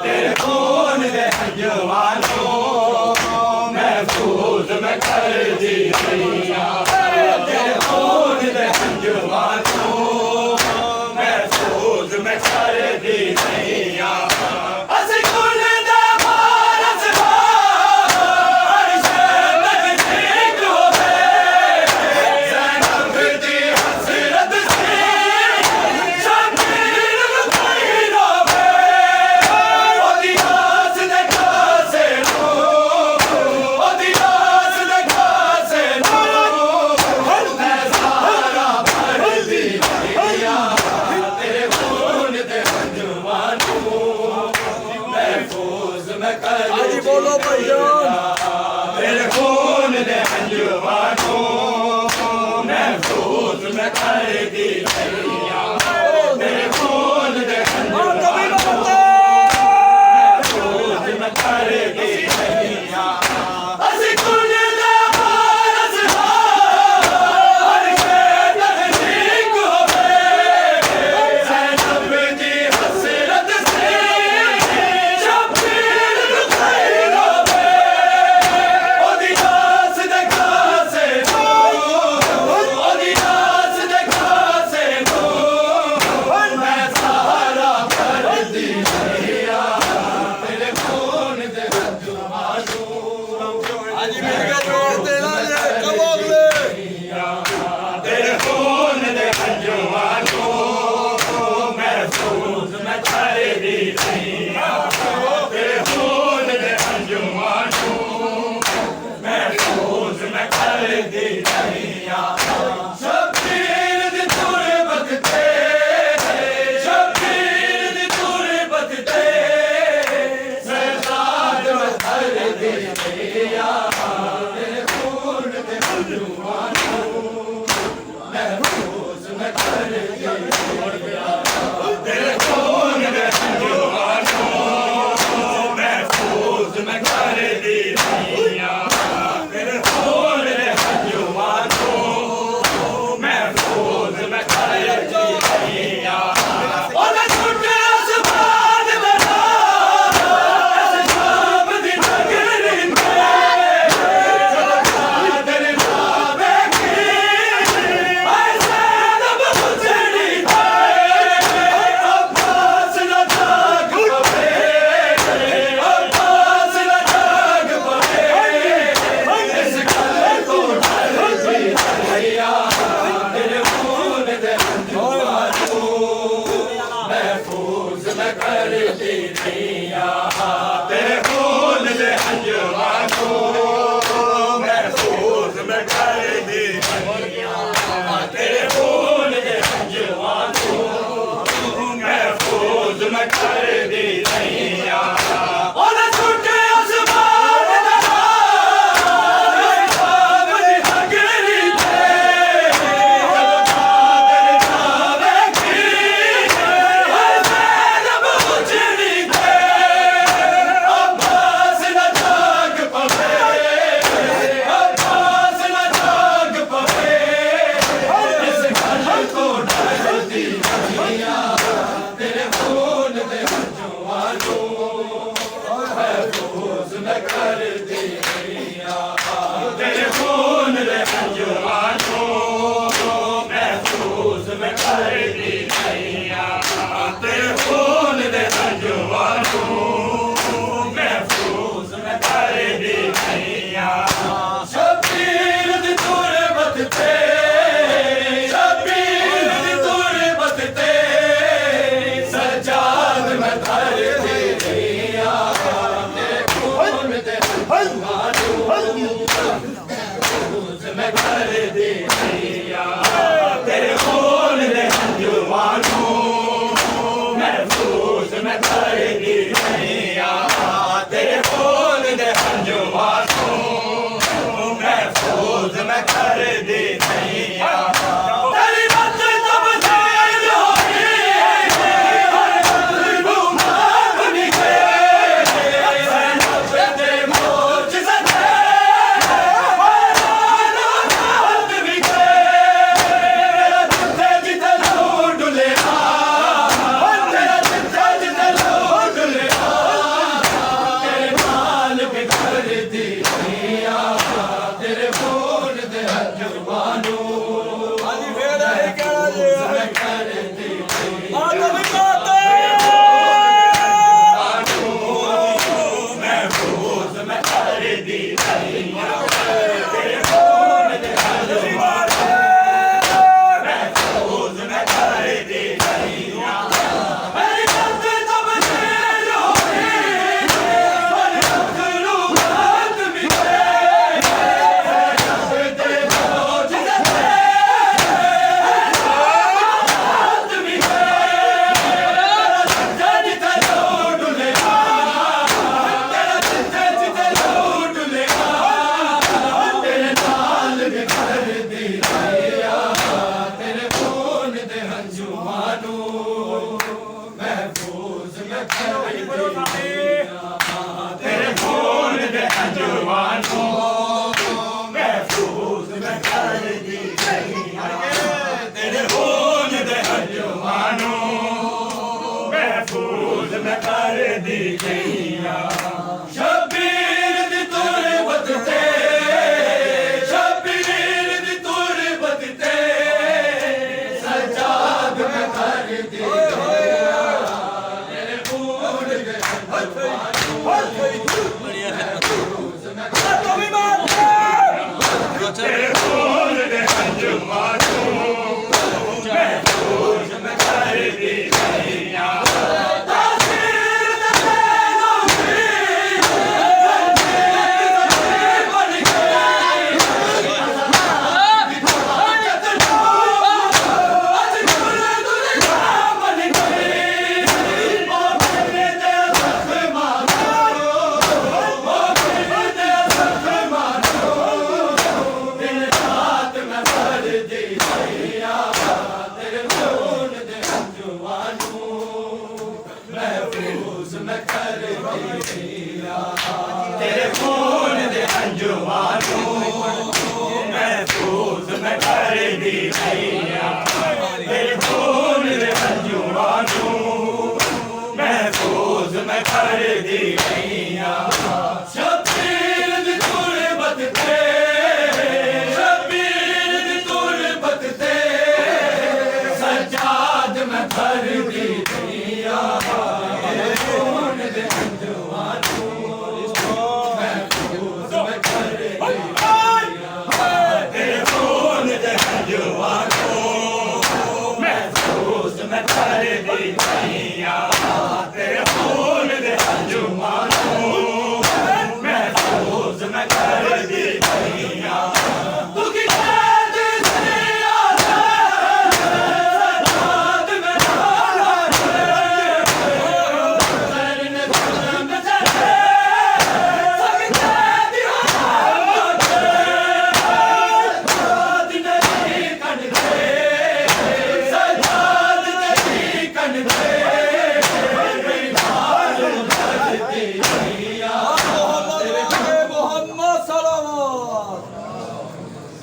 तेरे खून दे जवानों महफूज में कर दी सैया। तेरे खून दे जवानों महफूज में कर दी सैया। बोलो भैया तेरे खून दे जवानों महफूज में कर दी सैया। तेरे खून दे महफूज में कर दी सैया। तेरे खून दे जवानों महफूज में कर दी सैया। तेरे खून दे जवानों महफूज में कर दी सैया। ਮੈਂ ਕਰਦੀ ਗਈਆਂ ਸ਼ਬੀਰ ਦੀ ਤੁਰਬਤ ਤੇ ਸ਼ਬੀਰ ਦੀ ਤੁਰਬਤ ਤੇ ਸਜਾਦ ਮੈਂ ਕਰਦੀ ਮੇਰੇ ਖੂਨ ਦੇ ਤੇਰੇ ਖੂਨ ਦੇ ਹੰਝੂਆਂ ਨੂੰ ਮਹਿਫੂਜ਼ ਮੈਂ ਕਰਦੀ ਗਈਆਂ ਤੇਰੇ ਖੂਨ ਦੇ ਹੰਝੂਆਂ ਨੂੰ ਮਹਿਫੂਜ਼ ਮੈਂ ਕਰਦੀ ਗਈਆਂ ਤੇਰੇ ਖੂਨ ਦੇ ਹੰਝੂਆਂ ਨੂੰ ਮਹਿਫੂਜ਼ ਮੈਂ ਕਰਦੀ ਗਈਆਂ ਸ਼ਬੀਰ ਦੀ ਤੁਰਬਤ ਤੇ ਸ਼ਬੀਰ ਦੀ ਤੁਰਬਤ ਤੇ ਸਜਾਦ ਮੈਂ ਕਰਦੀ ਗਈਆਂ ਤੇਰੇ ਖੂਨ ਦੇ ਹੰਝੂਆਂ ਤੇਰੇ ਖੂਨ ਦੇ ਹੰਝੂਆਂ ਨੂੰ ਮਹਿਫੂਜ਼ ਮੈਂ ਕਰਦੀ ਗਈਆਂ